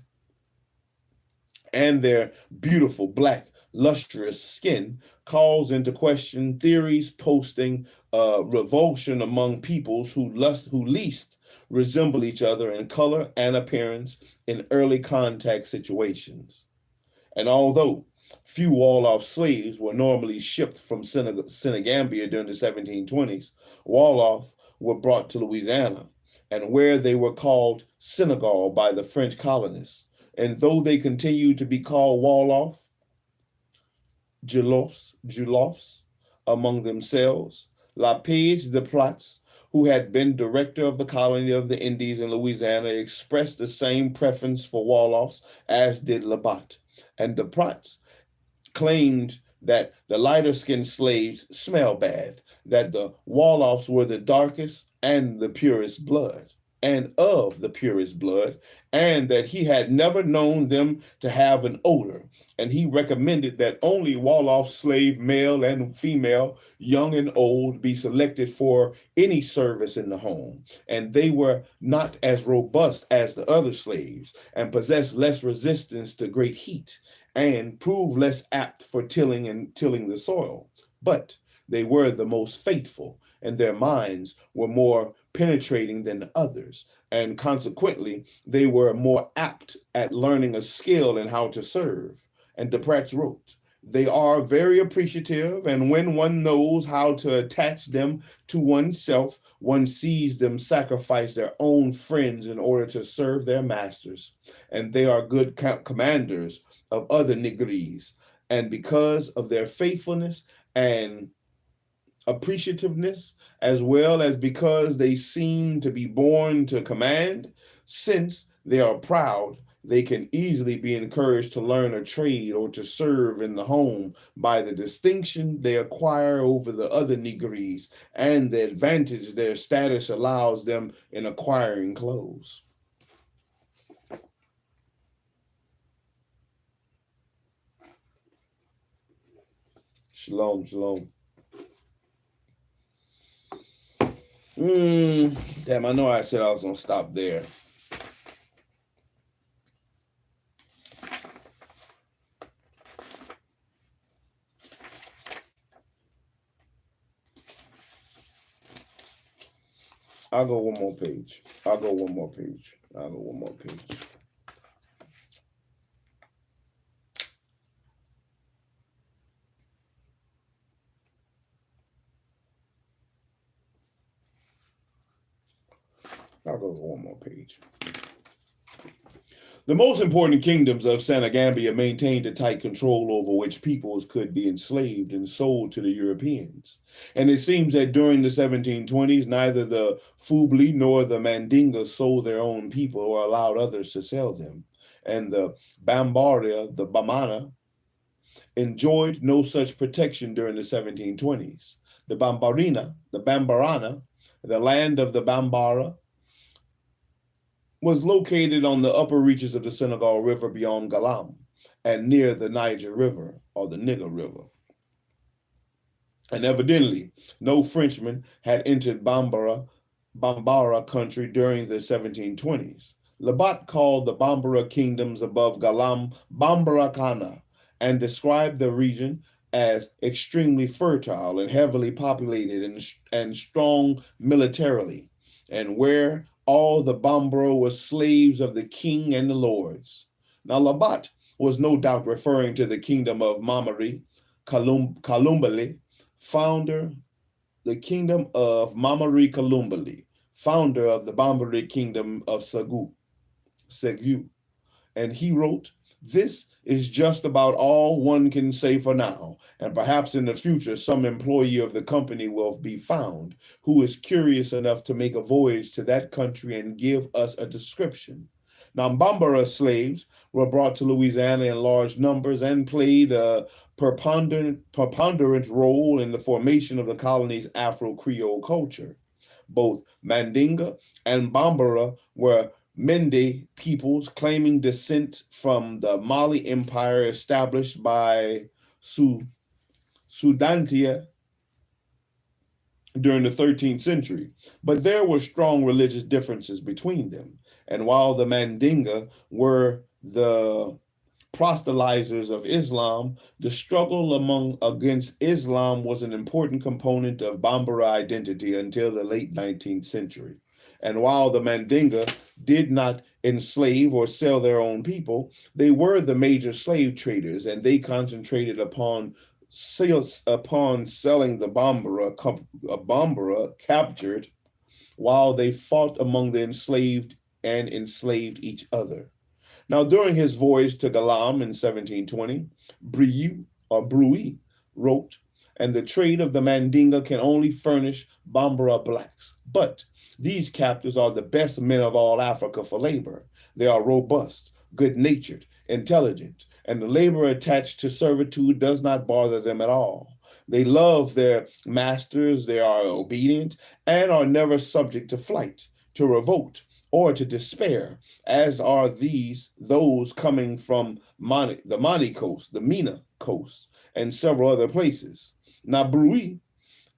and their beautiful black, lustrous skin, calls into question theories posting revulsion among peoples who least resemble each other in color and appearance in early contact situations. And although few Wolof slaves were normally shipped from Senegambia during the 1720s, Wolof were brought to Louisiana, and where they were called Senegal by the French colonists. And though they continued to be called Wolof, Julofs among themselves, LaPage de Prats, who had been director of the Colony of the Indies in Louisiana, expressed the same preference for Wolofs as did Labat, and de Prats claimed that the lighter-skinned slaves smell bad, that the Wolofs were the darkest and the purest blood, and of the purest blood, and that he had never known them to have an odor. And he recommended that only Wolof slave, male and female, young and old, be selected for any service in the home. And they were not as robust as the other slaves, and possessed less resistance to great heat, and proved less apt for tilling the soil. But they were the most faithful, and their minds were more penetrating than others, and consequently they were more apt at learning a skill in how to serve. And de Prats wrote, "They are very appreciative, and when one knows how to attach them to oneself, one sees them sacrifice their own friends in order to serve their masters. And they are good commanders of other nigris, and because of their faithfulness and appreciativeness, as well as because they seem to be born to command, since they are proud, they can easily be encouraged to learn a trade or to serve in the home by the distinction they acquire over the other nigris and the advantage their status allows them in acquiring clothes." Shalom, shalom. Damn, I know I said I was gonna stop there. I'll go one more page. The most important kingdoms of Senegambia maintained a tight control over which peoples could be enslaved and sold to the Europeans. And it seems that during the 1720s, neither the Fubli nor the Mandinga sold their own people or allowed others to sell them. And the Bambaria, the Bamana, enjoyed no such protection during the 1720s. The Bambarana, The land of the Bambara was located on the upper reaches of the Senegal River beyond Galam and near the Niger River, or the Nigger River. And evidently, no Frenchman had entered Bambara country during the 1720s. Labat called the Bambara kingdoms above Galam Bambara Kana and described the region as extremely fertile and heavily populated and strong militarily, and where all the Bambara were slaves of the king and the lords. Now, Labat was no doubt referring to the kingdom of Mamari Kalumbali, the kingdom of Mamari Kalumbali, founder of the Bambari kingdom of Segu. And he wrote, "This is just about all one can say for now, and perhaps in the future some employee of the company will be found who is curious enough to make a voyage to that country and give us a description." Now, Bambara slaves were brought to Louisiana in large numbers and played a preponderant role in the formation of the colony's Afro-Creole culture. Both Mandinga and Bambara were Mende peoples claiming descent from the Mali Empire established by Sudantia during the 13th century, but there were strong religious differences between them. And while the Mandinga were the proselytizers of Islam, the struggle against Islam was an important component of Bambara identity until the late 19th century. And while the Mandinga did not enslave or sell their own people, they were the major slave traders, and they concentrated upon selling the Bambara captured, while they fought among the enslaved and enslaved each other. Now, during his voyage to Galam in 1720, Bruy wrote, "And the trade of the Mandinga can only furnish Bambara blacks. But these captives are the best men of all Africa for labor. They are robust, good-natured, intelligent, and the labor attached to servitude does not bother them at all. They love their masters, they are obedient, and are never subject to flight, to revolt, or to despair, as are those coming from the Mani coast, the Mina coast, and several other places." Now, Bruy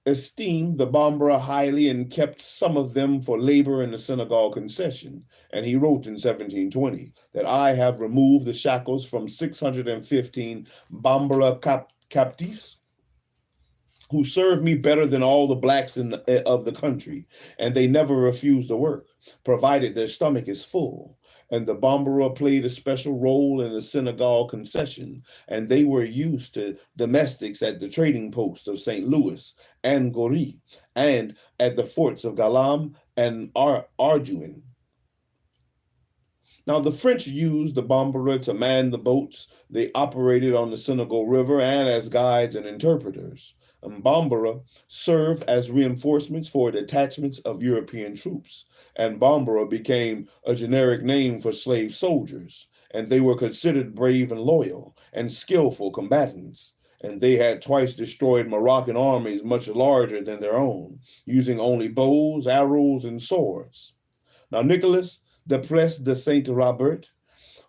esteemed the Bambara highly and kept some of them for labor in the Senegal concession. And he wrote in 1720 that "I have removed the shackles from 615 Bambara captives, who serve me better than all the blacks of the country, and they never refuse to work, provided their stomach is full." And the Bambara played a special role in the Senegal concession, and they were used to domestics at the trading posts of St. Louis and Goree, and at the forts of Galam and Arguin. Now, the French used the Bambara to man the boats they operated on the Senegal River and as guides and interpreters. And Bambara served as reinforcements for detachments of European troops, and Bambara became a generic name for slave soldiers, and they were considered brave and loyal and skillful combatants, and they had twice destroyed Moroccan armies much larger than their own, using only bows, arrows, and swords. Now, Nicolas Duplessis de Saint-Robert,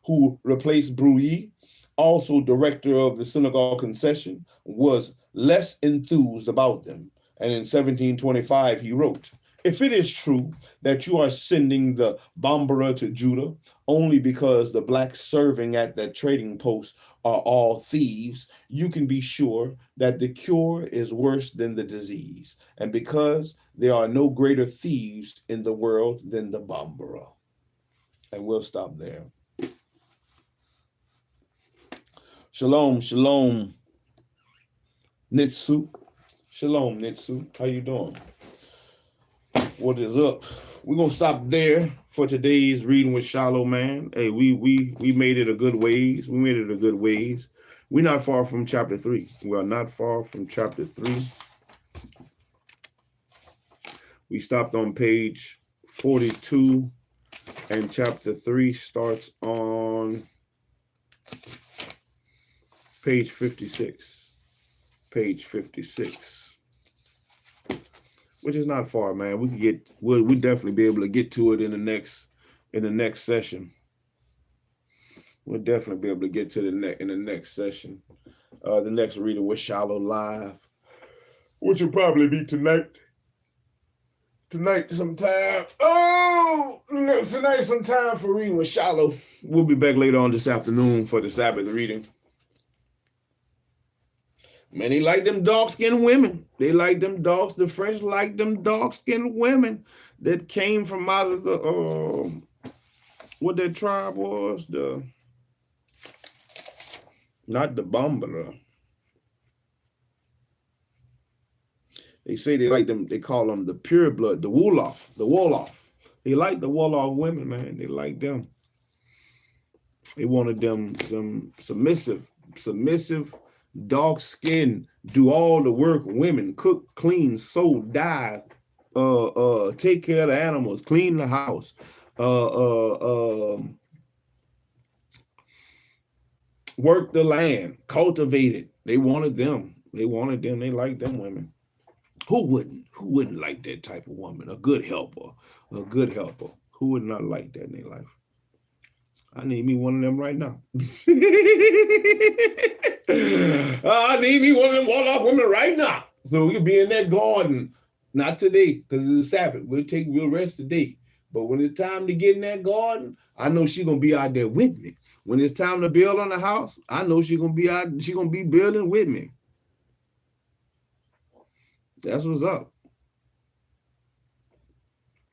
who replaced Bruy, also director of the Senegal concession, was less enthused about them. And in 1725, he wrote, "If it is true that you are sending the Bambara to Judah only because the blacks serving at that trading post are all thieves, you can be sure that the cure is worse than the disease, and because there are no greater thieves in the world than the Bambara." And we'll stop there. Shalom, shalom, Nitsu. Shalom, Nitsu. How you doing? What is up? We're gonna stop there for today's reading with SHILO, man. Hey, we made it a good ways. We made it a good ways. We're not far from chapter 3. We are not far from chapter 3. We stopped on page 42, and chapter 3 starts on page 56. Page 56. which is not far, man. We could get, we'll definitely be able to get to it in the next session. We'll definitely be able to get to in the next session. The next reading with SHILO live, which will probably be tonight. Tonight sometime. Oh, tonight sometime for reading with SHILO. We'll be back later on this afternoon for the Sabbath reading. Man, they like them dark-skinned women. They like them dogs. The French like them dark-skinned women that came from out of the what that tribe was, not the Bambara. They say they like them, they call them the pure blood, the Wolof. They like the Wolof women, man. They like them. They wanted them submissive, dark skin, do all the work, women, cook, clean, sew, dye, take care of the animals, clean the house, work the land, cultivate it. They wanted them. They like them women. Who wouldn't like that type of woman? A good helper. Who would not like that in their life? I need me one of them right now. I need me one of them Wolof women right now. So we could be in that garden. Not today, because it's a Sabbath. We'll rest today. But when it's time to get in that garden, I know she's gonna be out there with me. When it's time to build on the house, I know she's gonna be building with me. That's what's up.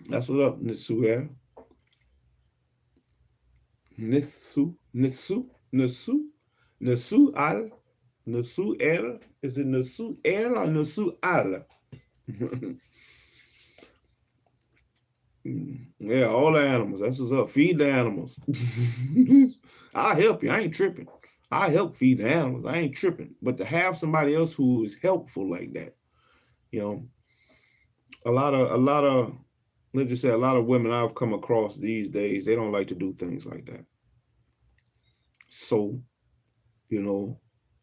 That's what's up, Nisu here. Nisu al. Nisu el. Is it Nisu el or Nisu al? Yeah, all the animals. That's what's up. Feed the animals. I'll help you. I ain't tripping. I help feed the animals. I ain't tripping. But to have somebody else who is helpful like that, you know, a lot of let's just say a lot of women I've come across these days, they don't like to do things like that. So, you know,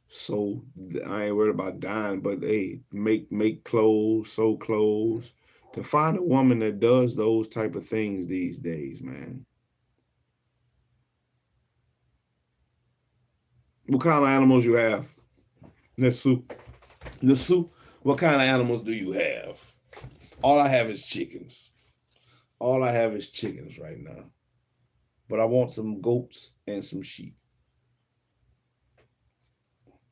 so I ain't worried about dying, but hey, make clothes, sew clothes. To find a woman that does those type of things these days, man. What kind of animals you have? Nisu, what kind of animals do you have? All I have is chickens. All I have is chickens right now. But I want some goats and some sheep.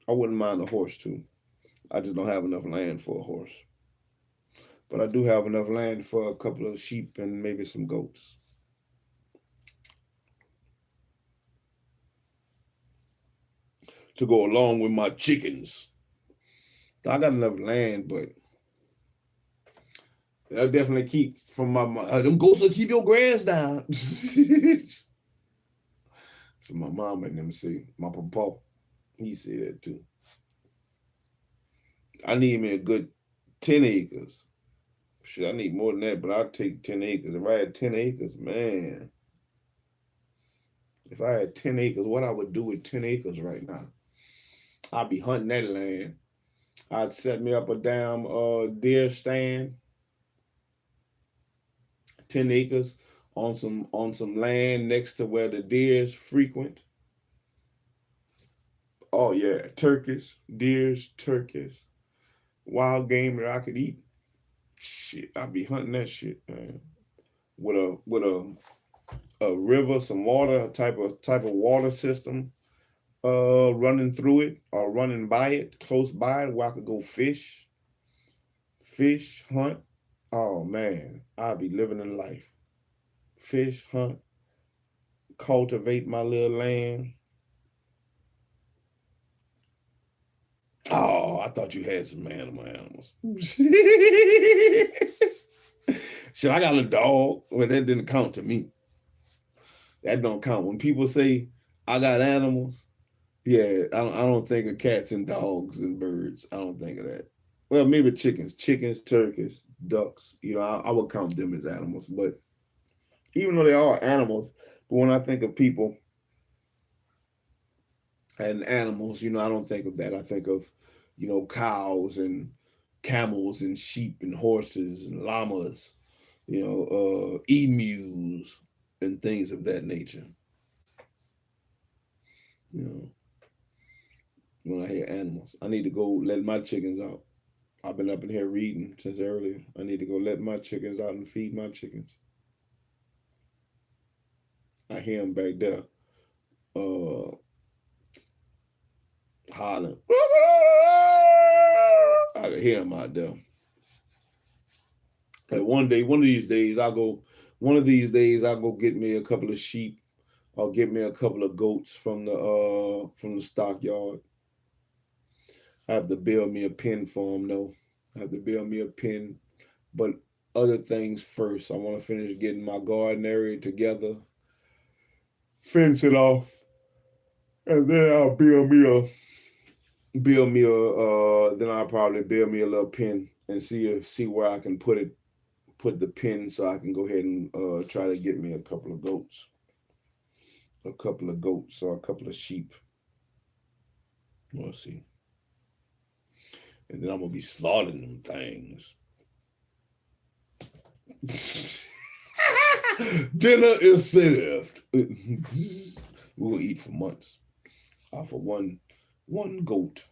I wouldn't mind a horse too. I just don't have enough land for a horse. But I do have enough land for a couple of sheep and maybe some goats. To go along with my chickens. I got enough land, but I'll definitely keep from my them goats will keep your grass down. So my mom and them say, my papa, he said that too. I need me a good 10 acres. Shit, I need more than that, but I'll take 10 acres. If I had 10 acres, man. If I had 10 acres, what I would do with 10 acres right now? I'd be hunting that land. I'd set me up a damn deer stand. 10 acres on some land next to where the deers frequent. Oh yeah, turkeys, deers, turkeys, wild game that I could eat. Shit, I'd be hunting that shit, man. With a river, some water, type of water system, running through it or running by it, close by it, where I could go fish, hunt. Oh man, I'd be living in life. Fish, hunt, cultivate my little land. Oh, I thought you had some animals. Shit, I got a dog. Well, that didn't count to me. That don't count. When people say I got animals, yeah, I don't think of cats and dogs and birds. I don't think of that. Well, maybe chickens, turkeys, ducks. You know, I would count them as animals. But even though they are animals, but when I think of people and animals, you know, I don't think of that. I think of, you know, cows and camels and sheep and horses and llamas, you know, emus and things of that nature. You know, when I hear animals, I need to go let my chickens out. I've been up in here reading since earlier. I need to go let my chickens out and feed my chickens. I hear them back there hollering. I can hear them out there. And one of these days, I'll go get me a couple of sheep or get me a couple of goats from the stockyard. I have to build me a pen for them though. I have to build me a pen. But other things first. I want to finish getting my garden area together, fence it off, and then I'll then I'll probably build me a little pen and see where I can put the pen so I can go ahead and try to get me a couple of goats or a couple of sheep. We'll see. And then I'm gonna be slaughtering them things. Dinner is served. We'll eat for months. For one goat,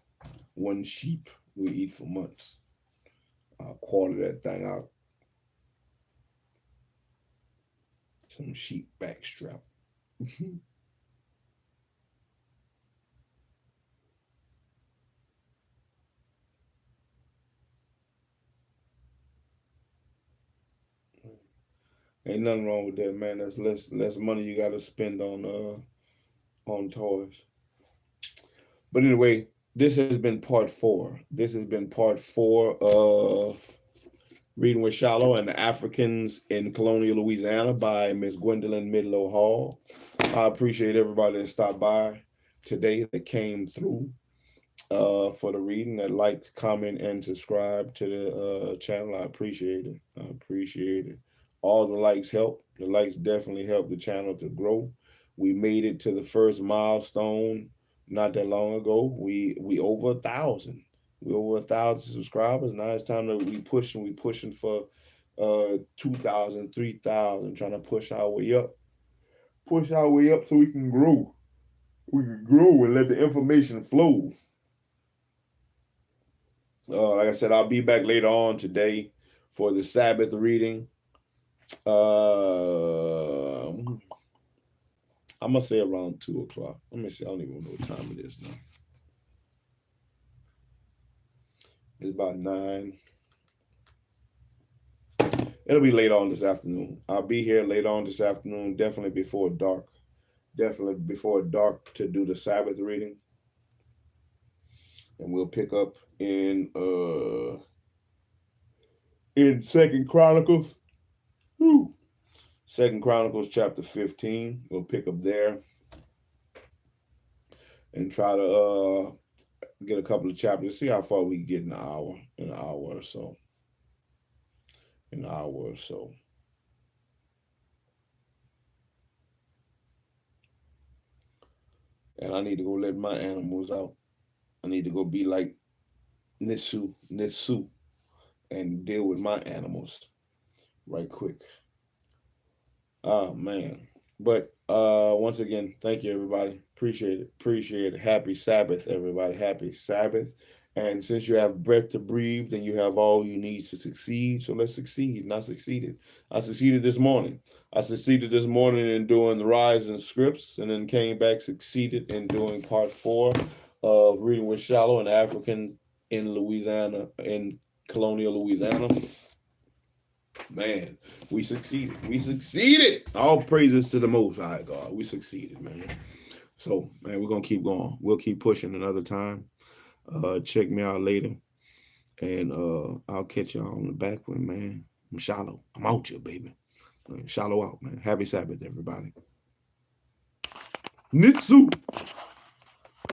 one sheep, we'll eat for months. I'll quarter that thing out. Some sheep backstrap. Ain't nothing wrong with that, man. That's less money you got to spend on toys. But anyway, this has been part 4. This has been part 4 of Reading with SHILO and the Africans in Colonial, Louisiana by Miss GWENDOLYN MIDLO Hall. I appreciate everybody that stopped by today, that came through for the reading, that liked, comment, and subscribe to the channel. I appreciate it. I appreciate it. All the likes help. The likes definitely help the channel to grow. We made it to the first milestone not that long ago. We over 1,000. We over 1,000 subscribers. Now it's time to we pushing for 2,000, 3,000, trying to push our way up. Push our way up so we can grow. We can grow and let the information flow. Like I said, I'll be back later on today for the Sabbath reading. I'm gonna say around 2 o'clock. Let me see. I don't even know what time it is now. It's about 9. It'll be late on this afternoon. I'll be here late on this afternoon, definitely before dark. Definitely before dark to do the Sabbath reading. And we'll pick up in 2nd Chronicles. 2nd Chronicles chapter 15. We'll pick up there and try to get a couple of chapters, see how far we get in an hour or so. And I need to go let my animals out. I need to go be like Nisu, and deal with my animals right quick. Oh man. But once again, thank you everybody. Appreciate it. Happy Sabbath, everybody. Happy Sabbath. And since you have breath to breathe, then you have all you need to succeed. So let's succeed. And I succeeded. I succeeded this morning. In doing the rise and scripts, and then came back, succeeded in doing part 4 of Reading with SHILO, an African in Louisiana, in Colonial, Louisiana. Man, we succeeded. All praises to the Most High God. We succeeded, man. So, man, we're going to keep going. We'll keep pushing another time. Check me out later. And I'll catch y'all on the back one, man. I'm SHILO. I'm out here, baby. SHILO out, man. Happy Sabbath, everybody. Nitsu.